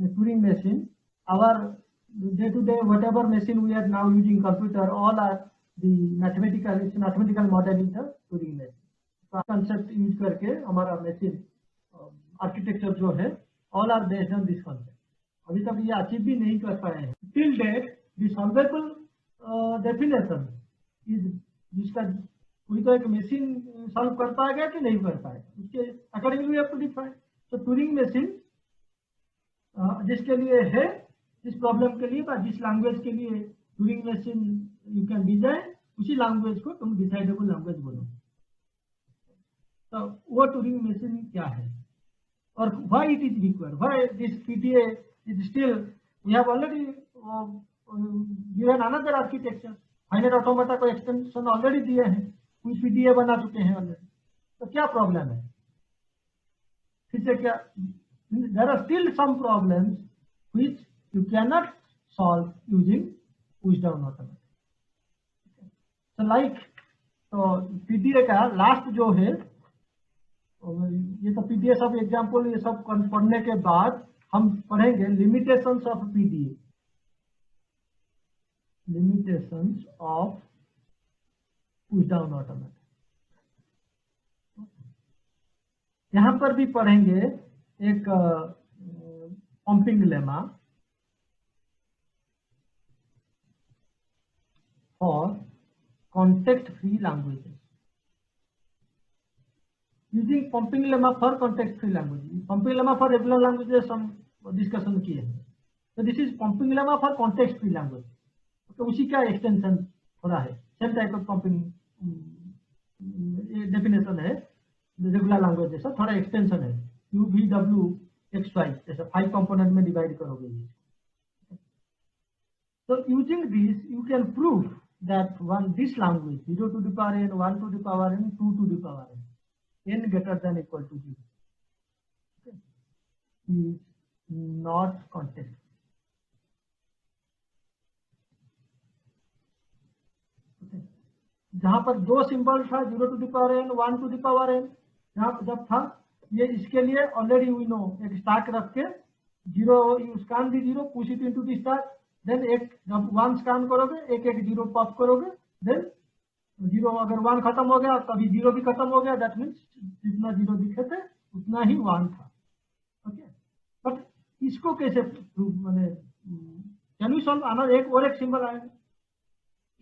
Turing machine, our day-to-day whatever machine we are now using, computer, all are the mathematical model is the Turing machine. Concept use करके हमारा machine architecture जो है all are based on this concept. अभी तक ये achieve भी नहीं कर पाए हैं. Till date the solvable definition is जिसका कोई तो एक machine solve कर पाएगा कि नहीं कर पाएगा, उसके accordingly we have to define. तो Turing machine जिसके लिए है, जिस प्रॉब्लम के लिए, जिस लैंग्वेज के लिए Turing machine you can design, उसी लैंग्वेज को तुम डिसाइडेबल लैंग्वेज बोलो. तो वो ट्यूरिंग मशीन क्या है और why it is required, why this PTA is still, we have already given another architecture, finite automata को एक्सटेंशन ऑलरेडी दिए हैं, कुछ पीटीए बना चुके हैं ऑलरेडी. तो क्या प्रॉब्लम है फिर से? क्या there are still some problems which you cannot solve using push down automata. So like PDA का लास्ट जो है, ये तो PDA सब एग्जाम्पल ये सब पढ़ने के बाद हम पढ़ेंगे limitations of PDA, limitations of push down automata. यहां पर भी पढ़ेंगे एक pumping lemma for context free languages. Using pumping lemma for context free language. Pumping lemma for regular languages हम डिस्कशन किए हैं, तो this is pumping lemma for context free language. तो उसी का एक्सटेंशन थोड़ा है, same type of pumping definition है रेगुलर लैंग्वेज जैसा, थोड़ा एक्सटेंशन है. UVWXY जैसा 5 कंपोनेंट में डिवाइड करोगे. तो using this you can prove that this language 0 to the power n, 1 to the power n, 2 to the power n greater than equal to 0 is not context. जहां पर दो symbol था 0 to the power n, 1 to the power n, जब था ये, इसके लिए already we know एक स्टैक रख के 0 you scan the 0, push it into the stack, then एक जब 1 स्कैन करोगे एक 0 पॉप करोगे, देन 0 अगर 1 खत्म हो गया तभी 0 भी खत्म हो गया, दैट मीन्स जितना 0 दिखे थे उतना ही 1 था. ओके, बट इसको कैसे प्रूव, मैंने कैन यू सॉल्व अनदर एक और एक सिंबल आएगा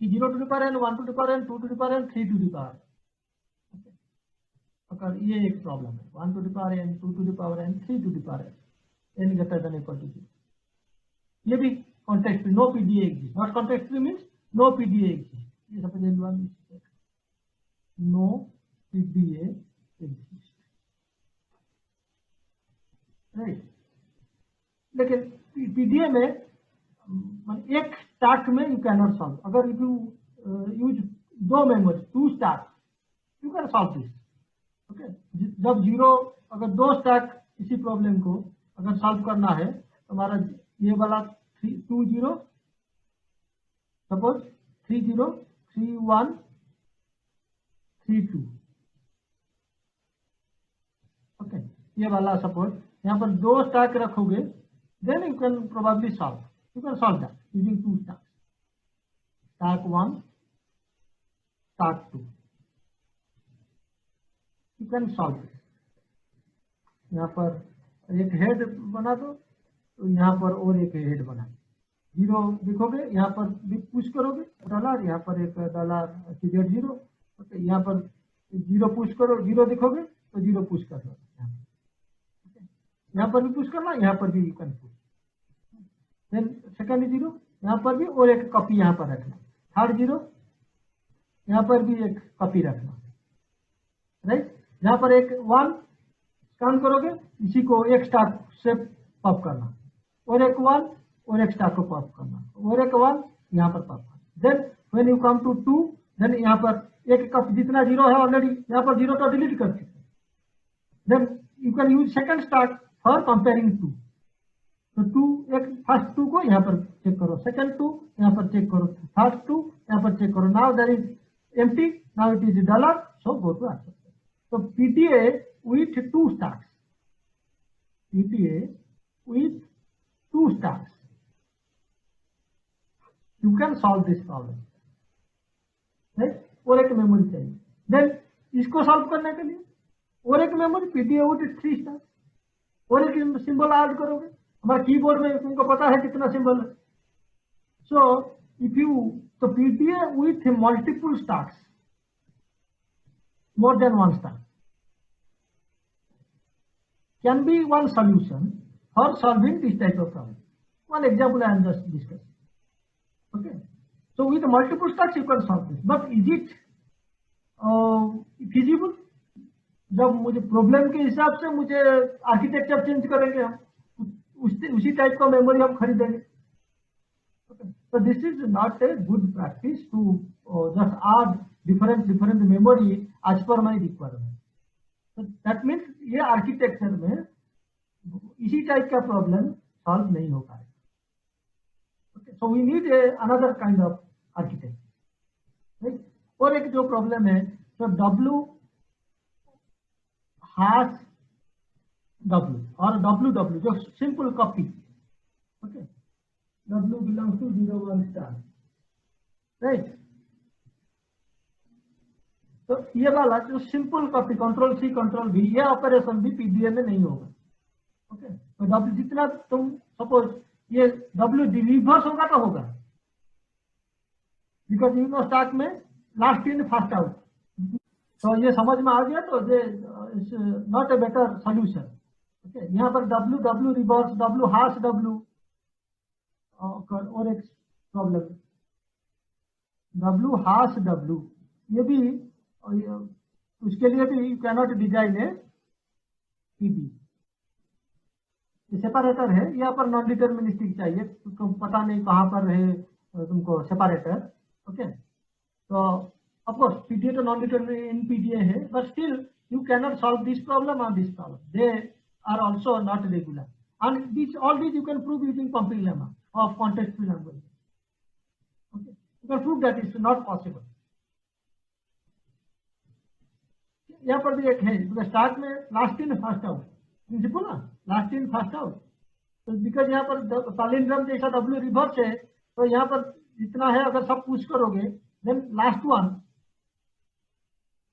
कि 0 to the power n, 1 to the power n, 2 to the power n, 3 to the power n. अगर ये एक प्रॉब्लम है 1 to the power n, 2 to the power n, 3 to the power n greater than equal to 0. ये भी context free, no PDA exist. Not context free means no PDA exist. ये suppose no PDA exist, right. लेकिन PDA में एक stack में you can not solve. अगर if you use 2 memory, 2 stack, you can solve this. Okay, जब 0 अगर 2 stack इसी problem को अगर सॉल्व करना है, हमारा ये वाला 2 0, सपोज 3 0 3 1 3 2. ओके, ये वाला सपोज यहाँ पर 2 स्टैक रखोगे, then you can probably solve, you can solve that using 2 stack, stack 1 stack 2. You can solve it. यहाँ पर एक हेड बना दो, तो यहाँ पर और एक हेड बना, 0 लिखोगे, यहाँ पर भी पुश करोगे डॉलर, यहाँ पर एक डॉलर $0. यहाँ पर 0 पुश करो, 0 लिखोगे तो 0 पुश कर लो, यहाँ पर भी पुश करना, यहाँ पर भी you can push. Then second 0, यहाँ पर भी और एक कॉपी यहाँ पर रखना, थर्ड 0, यहाँ पर भी एक कॉपी रखना, राइट. यहाँ पर एक 1 स्कैन करोगे, इसी को एक स्टैक से पॉप करना, और एक 1 और एक स्टैक को पॉप करना, और एक 1 यहाँ पर पॉप करना. Then when you come to 2, then यहाँ पर एक कप जितना 0 है ऑलरेडी, यहाँ पर 0 तो डिलीट कर सकते. Then you can use second stack for comparing 2. तो 2 एक फर्स्ट 2 को यहाँ पर चेक करो, सेकंड 2 यहाँ पर चेक करो, थर्ड 2 यहाँ पर चेक करो. Now there is empty, now it is dollar, so go to answer. So PTA with 2 stacks, PTA with 2 stacks, you can solve this problem, right? और एक मेमोरी चाहिए, देन इसको सॉल्व करने के लिए और एक मेमोरी पीडीए विद 3 स्टैक्स, और एक सिंबल ऐड करोगे। हमारे कीबोर्ड में तुमको पता है कितना सिंबल है। सो इफ यू तो PDA with multiple stacks, more than 1 stack, can be one solution for solving this type of problem. One example I am just discussing. Okay, so with multiple stacks you can solve this, but is it feasible? जब मुझे problem के हिसाब से मुझे architecture change करेंगे हम, उसी type का मेमोरी हम खरीदेंगे। So this is not a good practice to just add different memory as per my requirement. So that means ये आर्किटेक्चर में इसी टाइप का प्रॉब्लम सॉल्व नहीं हो पाएगा। Okay, so we need another kind of architecture, right? और एक जो प्रॉब्लम है, तो W has W और WW जो simple copy, okay, W belongs to 0 1 star, right? तो ये वाला जो simple copy control C control V, ये ऑपरेशन भी पीडीए में नहीं होगा। ओके, तो W जितना तुम सपोज ये W रिवर्स होगा तो होगा, बिकॉज यू नो स्टैक में लास्ट इन फर्स्ट आउट। तो ये समझ में आ गया, तो ये not a better solution. Okay, यहाँ पर W reverse, W hash W, और एक प्रॉब्लम W हाश W, ये भी उसके लिए भी यू कैनॉट डिजाइन है पीबी। ये सेपरेटर है, यहाँ पर नॉन डिटर्मिनिस्टिक चाहिए, तुमको पता नहीं कहाँ पर रहे तुमको सेपरेटर। ओके, तो ऑफकोर्स पीडीए तो नॉन डिटर्मिनिस्टिक इन पीडीए है, but still you cannot solve this problem और this problem, they are also not regular, and this all this you can prove using pumping lemma of contextual language. Okay, you can prove that it's not possible. यहाँ पर भी एक है, start में last in first out principle ना, last in first out. तो because यहाँ पर पैलिंड्रोम जैसा W रिवर्स है, तो यहाँ पर जितना है अगर सब पुश करोगे, देन लास्ट वन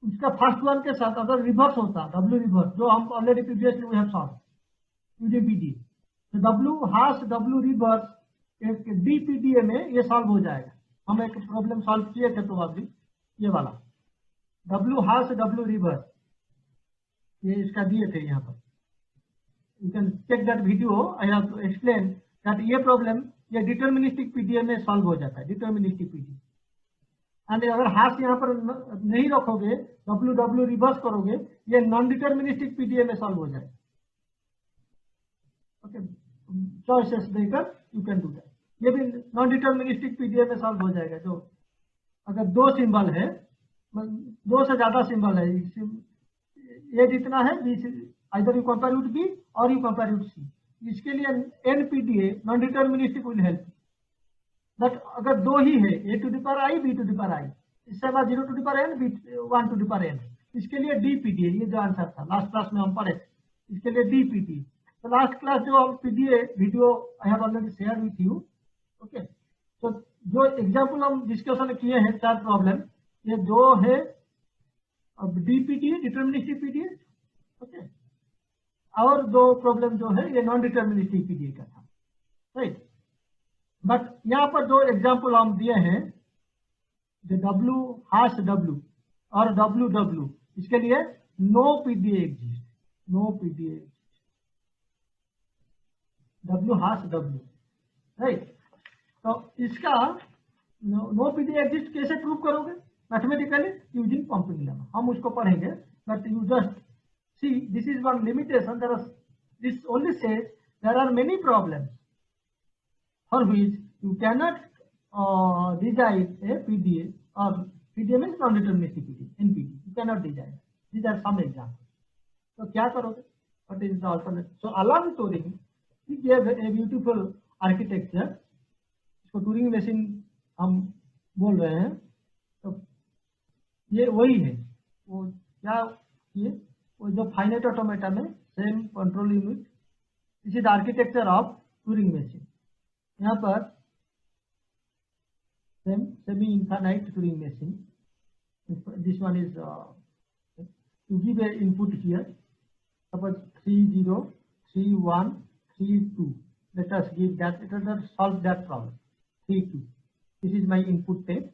उसका फर्स्ट वन के साथ अगर रिवर्स होता, W रिवर्स, जो हम already previously we have solve using PDA, तो W हाश W रिवर्स एक डीपीडीए में ये सॉल्व हो जाएगा। हम एक प्रॉब्लम सॉल्व किए थे तो अभी ये वाला W हाश W रिवर्स, ये इसका दिए थे यहाँ पर, you can check that video, I have explain that ये प्रॉब्लम ये डिटर्मिनिस्टिक पीडीए में सॉल्व हो जाता है, डिटर्मिनिस्टिक पीडीए। एंड अगर हाश यहाँ पर नहीं रखोगे, W रिवर्स करोगे, ये नॉन डिटर्मिनिस्टिक पीडीए में सॉल्व हो जाएगा। ओके, चॉइसेस देकर यू कैन डू दैट। ये भी नॉन डिटर्मिनिस्टिक पीडीए में सॉल्व हो जाएगा। जो अगर 2 सिंबल है, 2 से ज्यादा सिंबल है, ये जितना है either you compare with B और यू कंपेयर विद सी, इसके लिए NPDA non deterministic will help. But अगर 2 ही है, A to the power I B to the power I, इससे बाद 0 to the power n B 1 to the power n, इसके लिए डीपीडीए, ये जो आंसर था लास्ट क्लास में हम पढ़े थे, इसके लिए डीपीडीए। तो लास्ट क्लास जो हम PDA video I have already share with you. Okay, तो जो एग्जाम्पल हम डिस्कशन किए हैं 4 प्रॉब्लम, ये 2 है डीपीडीए डिटर्मिनिस्टिक पीडीए, ओके, और 2 प्रॉब्लम जो है ये नॉन डिटर्मिनिस्टिक पीडीए का था, राइट? बट यहाँ पर जो एग्जाम्पल हम दिए हैं, जो W हाश W और WW, इसके लिए no PDA exist, no PDA W hash W, right? तो इसका नो पीडीए एग्जिस्ट कैसे प्रूव करोगे? मैथमेटिकली यूजिंग पंपिंग लेमा, हम उसको पढ़ेंगे। But you just see this is one limitation, there are this only says there are many problems for which you cannot design a PDA, और PDA means non deterministic PDA, NPDA you cannot design. These are some example. तो क्या करोगे? What is the alternate? So Alan Turing he gave a beautiful architecture, इसको Turing machine हम बोल रहे हैं। तो ये वही है, वो क्या ये वो जो फाइनाइट ऑटोमेटा में same control unit, this is the architecture of touring machine, यहाँ पर semi infinite Turing machine. This one is you give a input here. Suppose 3 0 3 1 3 2. Let us give that. Let us solve that problem. 3 2. This is my input tape.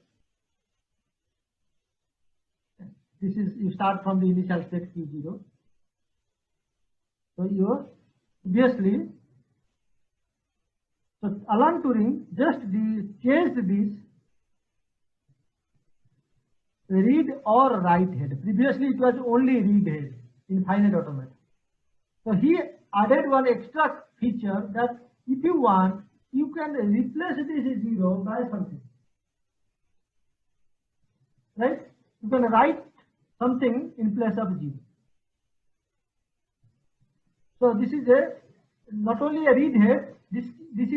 This is, you start from the initial state Q0. So you obviously, so Alan Turing just changed this read or write head. Previously it was only read head in finite automata. So he added one extra feature that if you want, you can replace this 0 by something. Right? You can write something in place of 0. So this is a not only a read head, this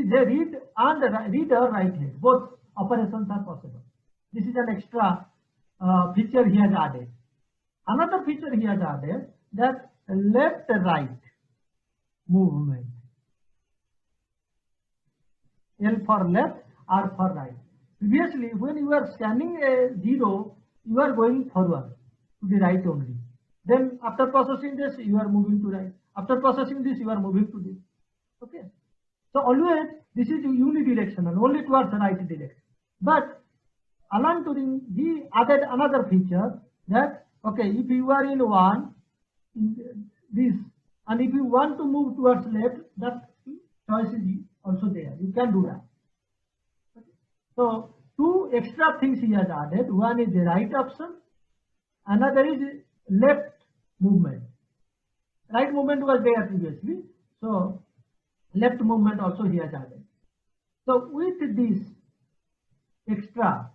is a read and a read or write head. Both operations are possible. This is an extra feature he has added. Another feature he has added, that left right movement. L for left, R for right. Previously, when you are scanning a 0, you are going forward to the right only. Then after processing this, you are moving to right. After processing this, you are moving to this. Okay. So always this is unidirectional, only towards the right direction. But Alan Turing, he added another feature that, okay, if you are in one, in this, and if you want to move towards left, that choice is also there. You can do that. Okay. So two extra things he has added. One is the right option, another is left movement. Right movement was there previously, so left movement also he has added. So with this extra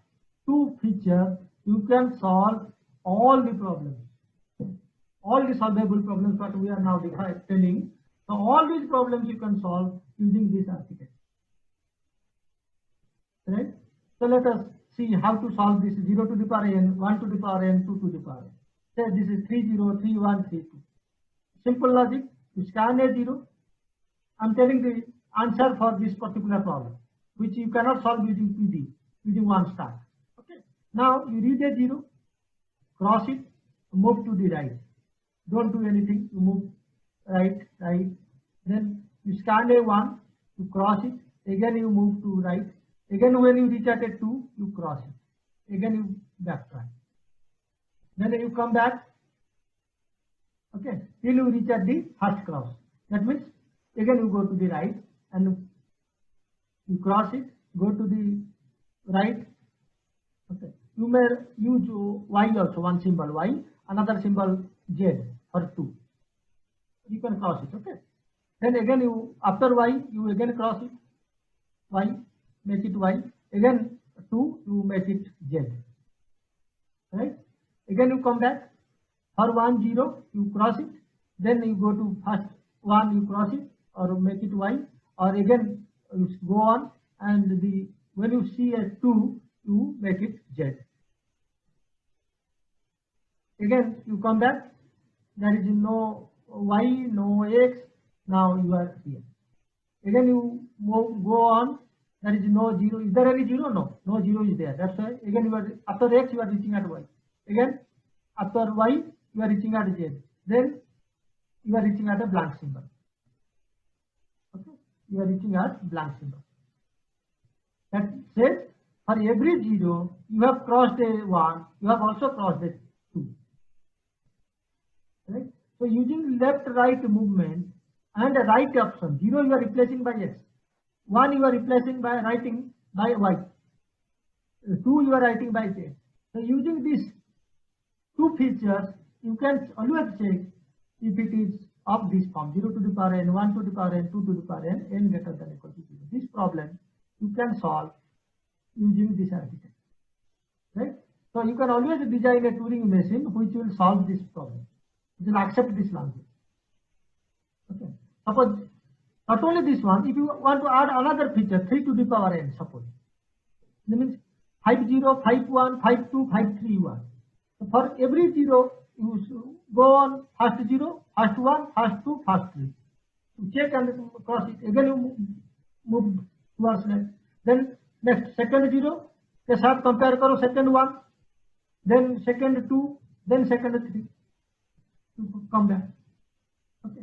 two features, you can solve all the problems, all the solvable problems what we are now telling. So all these problems you can solve using this architecture. Right? So let us see how to solve this 0 to the power n, 1 to the power n, 2 to the power n. Say this is 3 0 3 1 3 2. Simple logic. You scan a 0. I'm telling the answer for this particular problem, which you cannot solve using PD, using one stack. Okay. Now you read a 0, cross it, move to the right. Don't do anything. You move right, right. Then you scan a 1, you cross it. Again you move to right. Again when you reach at a 2, you cross it. Again you backtrack. Then you come back. Okay, till you reach at the first cross. That means again you go to the right and you cross it, go to the right. Okay, you may use Y also, one symbol Y, another symbol Z for 2. You can cross it. Okay, then again you, after Y, you again cross it, Y, make it Y, again 2, you make it Z. Right, again you come back. For 1 0, you cross it, then you go to first 1, you cross it or make it Y, or again you go on, and when you see a 2, you make it Z. Again you come back, there is no Y, no X, now you are here. Again you go on, there is no 0. Is there any 0? No, no 0 is there. That's why again you are, after X you are reaching at Y. Again after Y you are reaching at Z. Then you are reaching at a blank symbol. Okay, you are reaching at blank symbol. That says for every 0 you have crossed a 1, you have also crossed a 2. Right? So using left right movement and a right option, 0 you are replacing by X, 1 you are replacing by writing by Y, 2 you are writing by Z. So using these two features, you can always check if it is of this form, 0 to the power n, 1 to the power n, 2 to the power n, n greater than or equal to 0. This problem you can solve using this architecture. Right? So you can always design a Turing machine which will solve this problem. It will accept this language. Okay. Suppose not only this one, if you want to add another feature, 3 to the power n, suppose. That means 5 0, 5 1, 5 2, 5 3 1. So for every 0, you go on first 0, first 1, first 2, first 3. You check and cross it. Again you move towards left. Then next second 0 के साथ compare करो second 1, then second 2, then second 3, come back. Okay,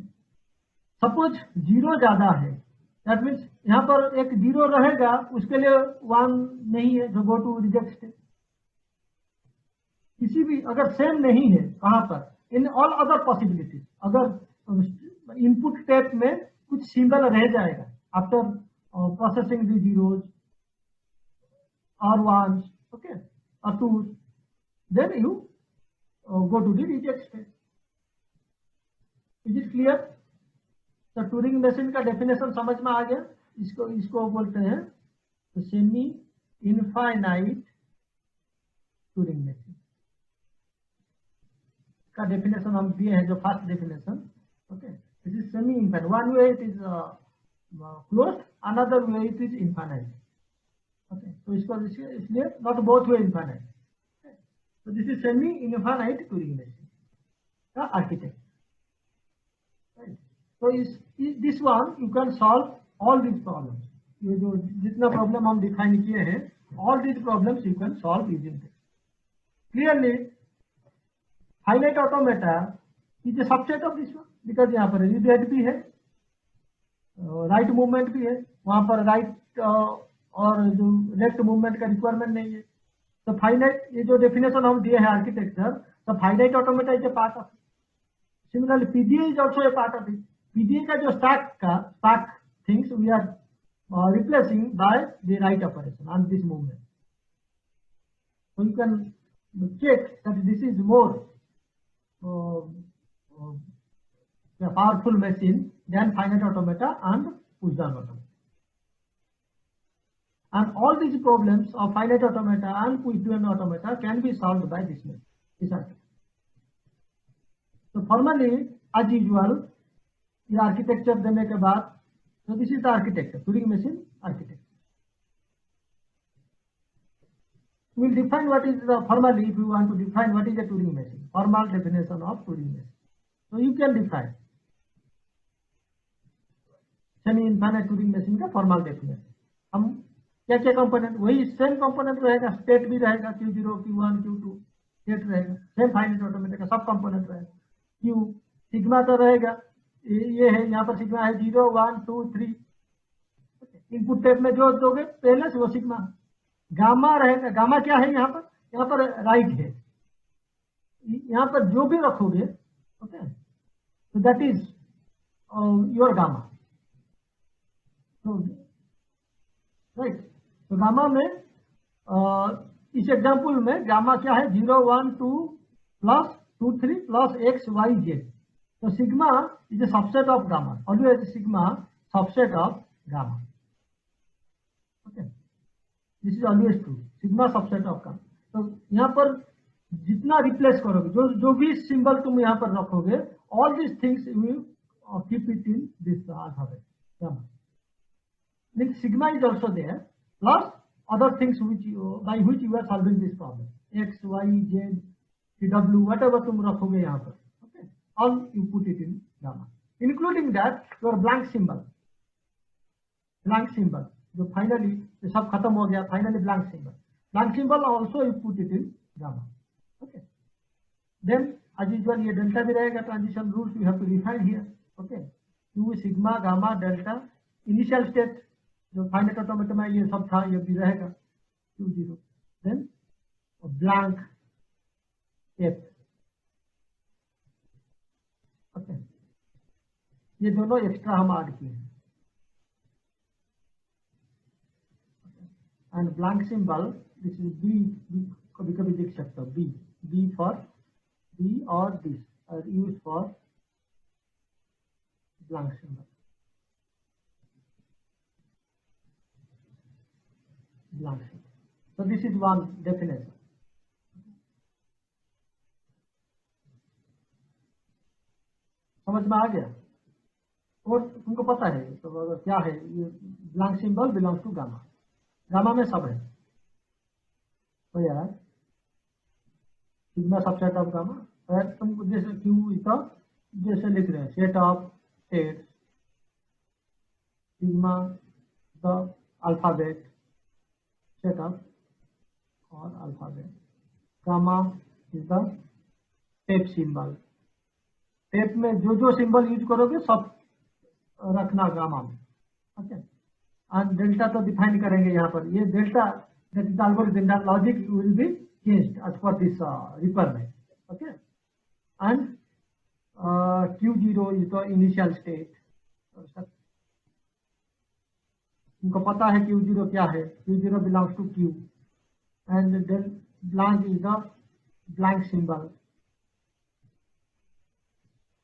suppose 0 ज्यादा है, that means यहाँ पर एक 0 रहेगा, उसके लिए 1 नहीं है, जो गो टू रिजेक्ट स्टेट। किसी भी अगर सेम नहीं है, कहां पर, इन ऑल अदर पॉसिबिलिटीज, अगर इनपुट टेप में कुछ सिंबल रह जाएगा आफ्टर प्रोसेसिंग द जीरोज और वंस, ओके, और twos, then you go to the reject state. Is it clear? तो टूरिंग मशीन का डेफिनेशन समझ में आ गया। इसको बोलते हैं सेमी इनफाइनाइट टूरिंग मशीन का डेफिनेशन हम दिए हैं, जो first definition. Okay, this is semi infinite, one way it is closed, another way it is infinite. Okay, तो इसको इसलिए नॉट बोथ वे इनफाइनाइट। तो this is semi infinite Turing machine का आर्किटेक्ट। तो this one you can solve all this problems. ये जो जितना problem हम डिफाइन किए हैं, all this problems you can solve using this. Clearly finite automata is A subset of this one, because यहाँ पर रीड भी है, राइट मूवमेंट भी है, वहां पर राइट और जो लेफ्ट मूवमेंट का रिक्वायरमेंट नहीं है। तो फाइनाइट, ये जो डेफिनेशन हम दिए हैं आर्किटेक्चर, तो finite automata is a part of. Similarly PDA is also a part of it. PDA का जो stack things we are replacing by the write operation on this movement. So you can check that this is more a powerful machine than finite automata and push-down automata. And all these problems of finite automata and push-down automata can be solved by this method, this architecture. So formally, as usual, ये architecture देने के बाद, so this is the architecture, Turing machine architecture. We will define what is the formally, if you want to define what is a Turing machine, formal definition of Turing machine. So you can define semi infinite Turing machine का formal definition. हम क्या क्या component, वही same component रहेगा, state भी रहेगा, Q0, Q1, Q2 state रहेगा, same finite automata का सब कंपोनेंट रहेगा। Q सिग्मा तो रहेगा, ये है, यहाँ पर सिग्मा है 0, 1, 2, 3। इनपुट टेप में जो दोगे पहले से वो सिग्मा। गामा रहेगा, गामा क्या है यहाँ पर राइट है, यहाँ पर जो भी रखोगे, okay, so that is your gamma. So right, तो गामा में इस एग्जांपल में गामा क्या है, 0, 1, 2 plus 2, 3 plus x, y, z। तो sigma is a subset of gamma, always sigma subset of gamma. Okay, this is always true, sigma subset of gamma। तो यहाँ पर जितना रिप्लेस करोगे, जो भी सिंबल तुम यहाँ पर रखोगे, all these things you will keep it in this alphabet gamma। Means sigma is also there, plus other things by which you are solving this problem, x, y, z, w, whatever तुम रखोगे यहाँ पर, okay, all you put it in gamma, including that your blank symbol जो finally सब खत्म हो गया, finally blank symbol also you put it in gamma। Okay, then as usual ये डेल्टा भी रहेगा, transition rules you have to define here। Okay, Q, sigma, gamma, delta, initial state जो finite automata में ये सब था, ये भी रहेगा Q0, then blank F। Okay, ये दोनों एक्स्ट्रा हम ऐड किए हैं। And blank symbol, this is B, कभी कभी देख सकते हो, बी फॉर बी और दिस और use for blank symbol, blank sheet। So this is one definition। समझ में आ गया? और तुमको पता है तो क्या है ये, blank symbol belongs to gamma, gamma में सब है। तो यार सिग्मा सबसेट ऑफ गामा, तुम जैसे क्यू तो जैसे लिख रहे हैं set of states, sigma the the alphabet set of or alphabet. Gamma is the tape symbol. Tape में जो जो सिंबल यूज करोगे सब रखना गामा में, ओके। एंड डेल्टा तो डिफाइन करेंगे यहाँ पर, ये delta that is algorithm that logic will be changed as per this requirement, okay. And Q0 is the initial state. तुमको पता है Q0 क्या है, Q0 belongs to Q and then blank is the blank symbol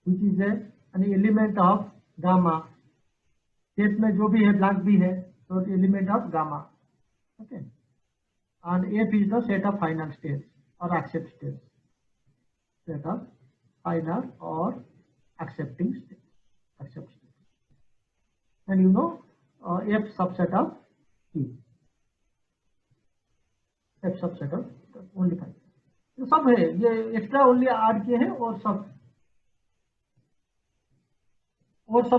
which is an element of gamma. Tape में जो भी है blank भी है तो element of gamma, okay. And F is the set of final states or accept states, set of final or accepting states, accept states. And you know F subset of Q, F subset of only 5. तो सब है, ये extra only add किए हैं और सब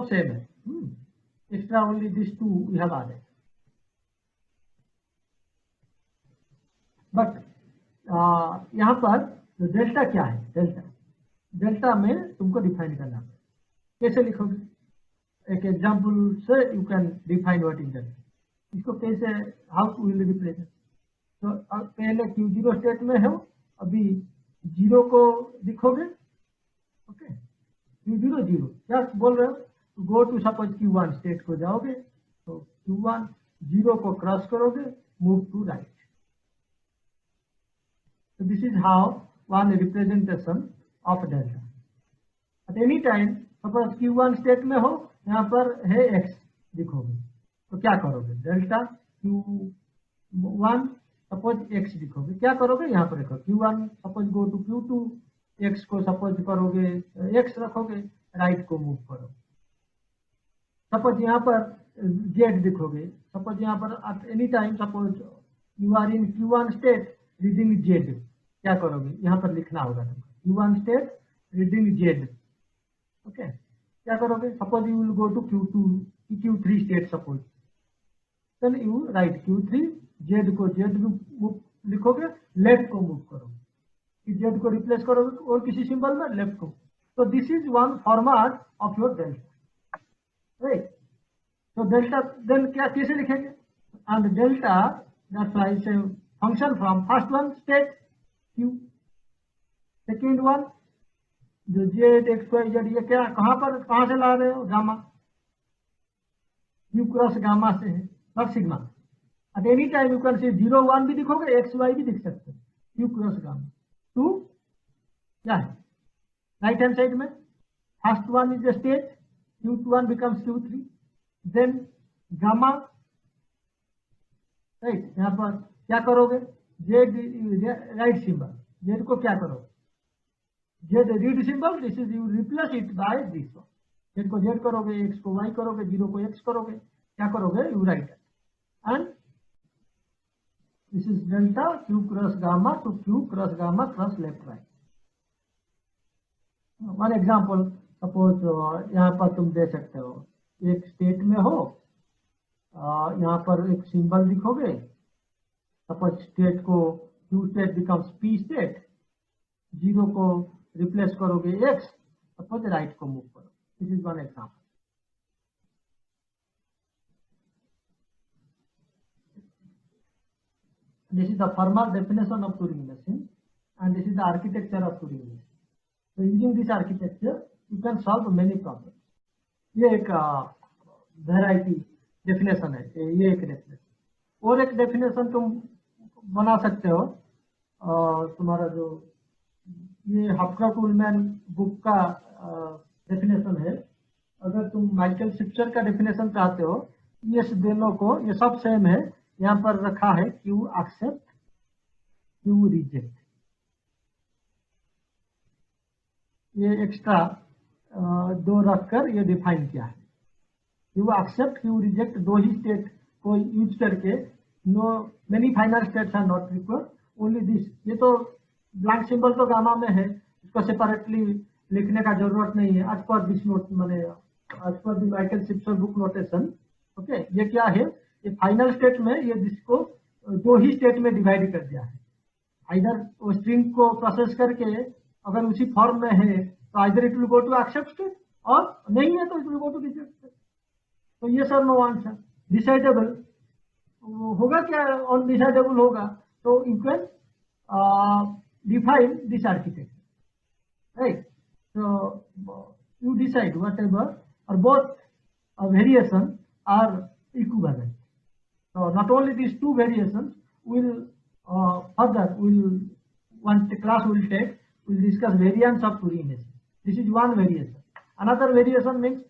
same है। Extra only this two we have added, but यहाँ पर डेल्टा क्या है, डेल्टा में तुमको डिफाइन करना है। कैसे लिखोगे, एक एग्जांपल से you can define what is delta. इसको कैसे, हाउ विल रिप्रेजेंट। तो पहले Q0 स्टेट में हो, अभी 0 को लिखोगे, ओके। Q0 0 क्या बोल रहे हो, go to suppose Q1 state को जाओगे तो Q1 0 को क्रॉस करोगे, move to right. So this is how one representation of delta. At any time, suppose Q1 state में हो, यहाँ पर है x लिखोगे तो क्या करोगे, डेल्टा Q1 सपोज x लिखोगे, क्या करोगे यहाँ पर देखो Q1 suppose go to Q2, x को सपोज करोगे x रखोगे, राइट को मूव करोगे। सपोज यहाँ पर z लिखोगे, सपोज यहाँ पर at any time suppose you are in Q1 state reading z, क्या करोगे यहाँ पर लिखना होगा तुमको Q1 state reading z, okay. क्या करोगे, suppose you will go to Q3 state suppose, then you write Q3, z को z लिखोगे, लेफ्ट को मूव करोगे, z को रिप्लेस करोगे और किसी सिंबल में लेफ्ट को। तो this is one format of your delta, right. तो डेल्टा देन क्या कैसे लिखेंगे, and delta that's why say function from first one state Q, second one जो z x y z, ये क्या कहाँ से ला रहे हो, गामा, Q क्रॉस गामा से है, not sigma. At any time you can सी 0 1 भी लिखोगे, x y भी लिख सकते हो, Q क्रॉस गामा। 2 क्या है राइट हैंड साइड में, first one is the state, Q1 becomes Q3, then gamma, right. यहाँ पर क्या करोगे, z राइट सिंबल, z को क्या करोगे, z read symbol, this is you replace it by this one, z को z करोगे, x को y करोगे, 0 को x करोगे, क्या करोगे, you right it, and this is delta Q cross gamma two Q cross gamma cross left right. One example, suppose यहाँ पर तुम दे सकते हो, एक स्टेट में हो, यहाँ पर एक सिंबल लिखोगे, सपोज स्टेट को Q state becomes P state, 0 को रिप्लेस करोगे x, सपोज राइट को मूव करो। This is one example. This is the formal definition of Turing machine, and this is the architecture of Turing machine. So using this architecture, you can solve many problems. ये एक variety definition है, ये एक definition. और एक definition तुम बना सकते हो, तुम्हारा जो ये हफक्राफ्ट उलमैन बुक का डेफिनेशन है, अगर तुम माइकल शिफ्टर का डेफिनेशन चाहते हो, ये दोनों को, ये सब सेम है, यहाँ पर रखा है Q एक्सेप्ट, Q रिजेक्ट। ये एक्स्ट्रा दो रखकर ये डिफाइन किया है, Q एक्सेप्ट, Q रिजेक्ट, दो ही स्टेट को यूज करके, no many final states are not required, only this. ये तो ब्लैंक सिंबल तो गामा में है, इसको सेपरेटली लिखने का जरूरत नहीं है, एज पर दिस नोट, मैंने as per the Michael Sipser book notation, okay. ये क्या है, ये फाइनल स्टेट में ये जिसको दो ही स्टेट में डिवाइड कर दिया है। आइदर वो स्ट्रिंग को प्रोसेस करके अगर उसी फॉर्म में है तो either it will go to accept state, और नहीं है तो it will go to reject state. तो ये सर नो आंसर। डिसाइडेबल होगा क्या? ऑन डिसाइडेबल होगा तो you can define this architecture, right? So you decide whatever or both variation are equivalent. So not only these two variations will further will one class will take, will discuss variance of Turing machine. This is one variation. Another variation means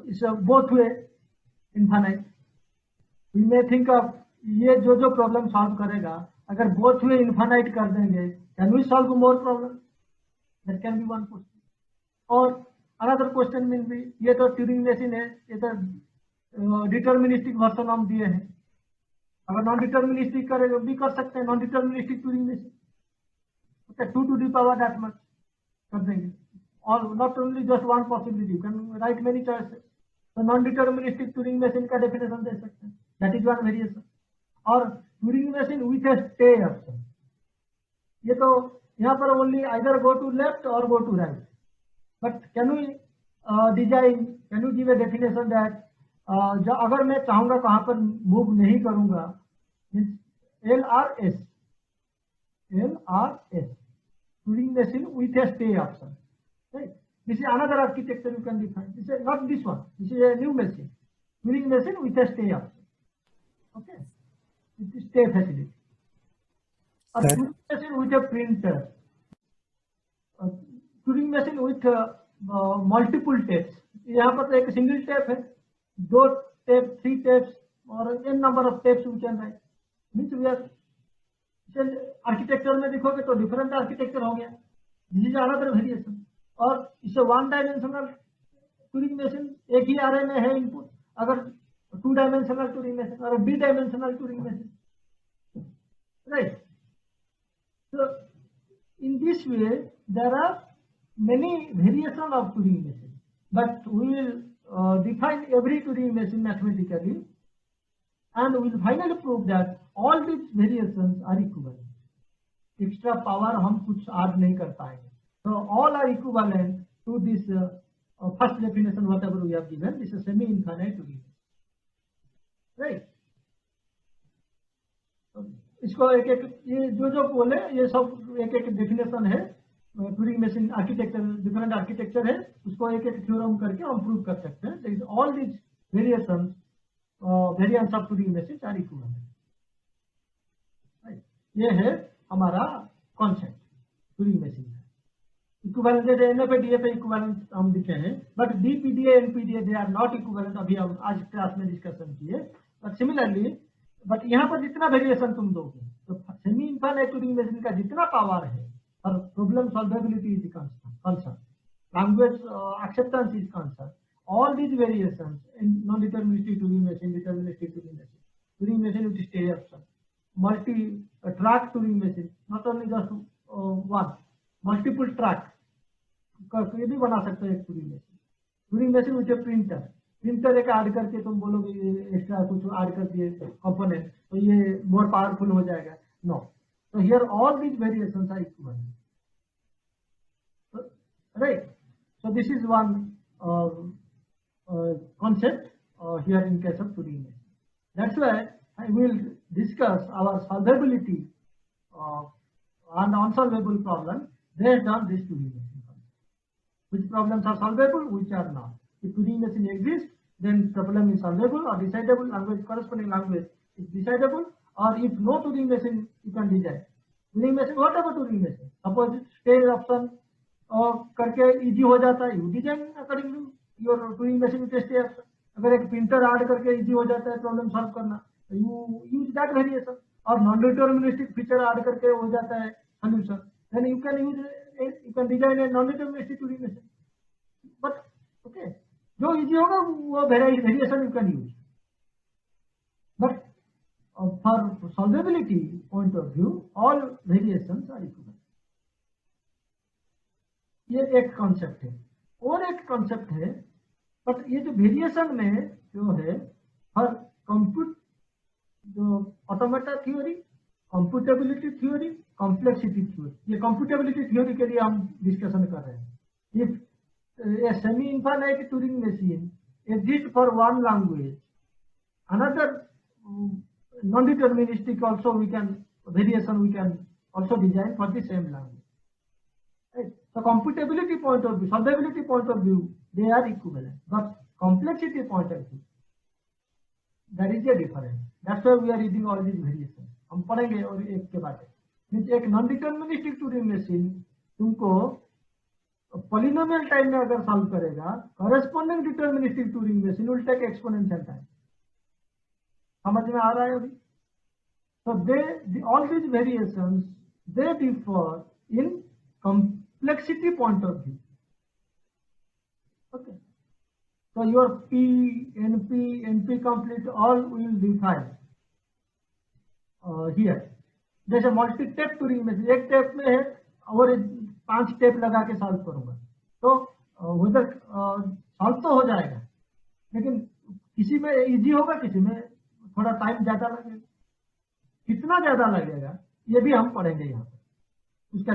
it's a both way infinite. We may think of ये जो problem solve करेगा अगर both way infinite कर देंगे, can we solve more problem? That can be one question. और another question means भी ये तो ट्यूरिंग मशीन है, ये तो डिटर्मिनिस्टिक वर्जन हम दिए हैं। अगर नॉन डिटर्मिनिस्टिक करेगा भी कर सकते हैं, non deterministic Turing machine, okay, 2 to the power that much कर देंगे। और not only just one possibility, you can write many choices. तो नॉन डिटर्मिनिस्टिक ट्यूरिंग मशीन का डेफिनेशन दे सकते हैं, दैट इज वन वेरिएशन। और Turing machine with a stay option, ये तो यहाँ पर only either go to left और go to right, but can we design, can you give a definition that अगर मैं चाहूंगा कहाँ पर मूव नहीं करूंगा, LRS Turing machine with a stay option, right? This is another architecture you can define. This is not this one. This is a new machine, Turing machine with a stay option. Okay, with stay facility. Or Turing machine with a printer. Turing machine with multiple tapes. यहाँ पर तो एक single tape है, 2 tape, 3 tapes और n number of tapes we can write. Means we are architecture में देखोगे तो different architecture हो गया। This is another variation. और इसे 1 डायमेंशनल ट्यूरिंग मशीन, एक ही आरएनए है इनपुट, अगर 2 डायमेंशनल ट्यूरिंग मशीन और D dimensional Turing machine, right? So in this way there are many variations of Turing machine, but we will define every Turing machine mathematically and we will finally prove that all these variations are equivalent. Extra power हम कुछ add नहीं कर पाएंगे। So all are equivalent to this first definition whatever we have given. This is semi-infinite Turing, right? इसको एक एक ये जो बोले ये सब एक एक डेफिनेशन है Turing machine architecture, different architecture है, उसको एक एक थ्योरम करके हम प्रूव कर सकते हैं। All these variations variants of Turing machine are equivalent, right? ये है हमारा कॉन्सेप्ट ट्यूरिंग मशीन का। इक्विवेलेंट जैसे एनएफए पे इक्विवेलेंट हम लिखे हैं, but DPDA NPDA they are not equivalent, अभी हम आज क्लास में डिस्कशन किए। बट सिमिलरली, बट यहाँ पर जितना वेरिएशन तुम दोगे तो सेमी इनफाइनाइट ट्यूरिंग मशीन का जितना पावर है और problem solvability is concern, language acceptance is concern, all these variations in non-deterministic Turing machine, deterministic Turing machine with stay option, multi-track Turing machine, not only just one, multiple track ये भी बना सकते हैं Turing machine with a printer एक add करके तुम बोलोगे extra कुछ ऐड कर दिए कंपोनेंट तो ये मोर पावरफुल हो जाएगा, no. So here all these variations are equivalent, right? So this is one concept here in case of Turing machine. That's why I will discuss our solvability and unsolvable problem based on this Turing machine concept. Which problems are solvable, which are not. If Turing machine exists, then problem is solvable or decidable, language corresponding language is decidable, or if no Turing machine, you can design Turing machine, whatever Turing machine. Suppose stage option करके easy हो जाता है, you design according to your Turing machine test option. अगर एक printer add करके easy हो जाता है प्रॉब्लम सॉल्व करना, यू यूज दैट वेरिएशन। और नॉन डिटर्मिनिस्टिक फीचर ऐड करके हो जाता है solution, then you can design a non deterministic Turing machine. But okay, जो इजी होगा वो variation you can use, but for solvability point of view all variations are equal. ये एक concept है। और एक कॉन्सेप्ट है, बट ये जो वेरिएशन में जो है फॉर कंप्यूट जो automata theory, computability theory, complexity theory, ये कंप्यूटेबिलिटी थ्योरी के लिए हम डिस्कशन कर रहे हैं। If a semi infinite Turing machine exist for one language, another non-deterministic also we can variation we can also design for the same language, right? So computability point of view, solvability point of view, they are equivalent, but complexity point of view, there is a difference. That's why we are reading all these variations. हम पढ़ेंगे और एक के बाद means एक non deterministic Turing machine तुमको polynomial time में अगर सॉल्व करेगा, corresponding deterministic Turing machine will take exponential time. समझ में आ रहा है अभी? So all these variations they differ in complexity point of view. Okay. So your P, NP, NP complete all will define here. जैसे multi tape Turing में एक tape में है और 5 टेप लगा के सॉल्व करूंगा तो उधर सॉल्व तो हो जाएगा, लेकिन किसी में इजी होगा, किसी में थोड़ा टाइम ज्यादा लगेगा। कितना ज्यादा लगेगा ये भी हम पढ़ेंगे यहाँ पर। उसका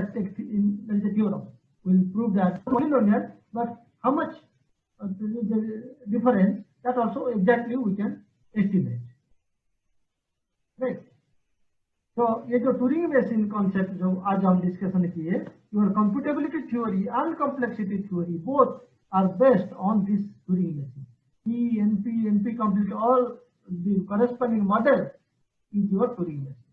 theorem will prove that polynomial, but how much difference that also exactly we can estimate, right? तो ये जो ट्यूरिंग मशीन कॉन्सेप्ट जो आज हम डिस्कशन किए, your computability theory and complexity theory both are based on this Turing machine. P, NP, NP complete all the corresponding model is your Turing machine।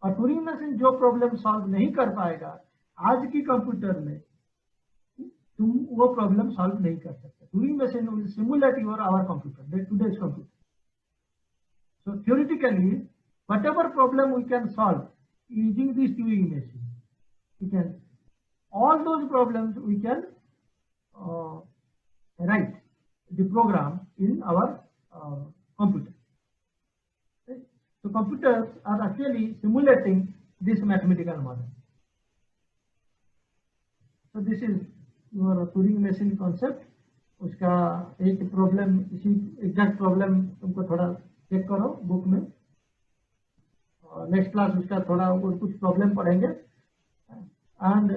और Turing machine जो problem solve नहीं कर पाएगा आज की कंप्यूटर में, तुम वो प्रॉब्लम सॉल्व नहीं कर सकते। Turing machine will simulate your our computer, today's computer। So theoretically, whatever problem we can solve using this Turing machine, we can all those problems we can write the program in our computer. Okay? So computers are actually simulating this mathematical model. So this is your Turing machine concept। उसका एक problem, इसी exact problem तुमको थोड़ा check करो book में, next class उसका थोड़ा और कुछ प्रॉब्लम पढ़ेंगे। एंड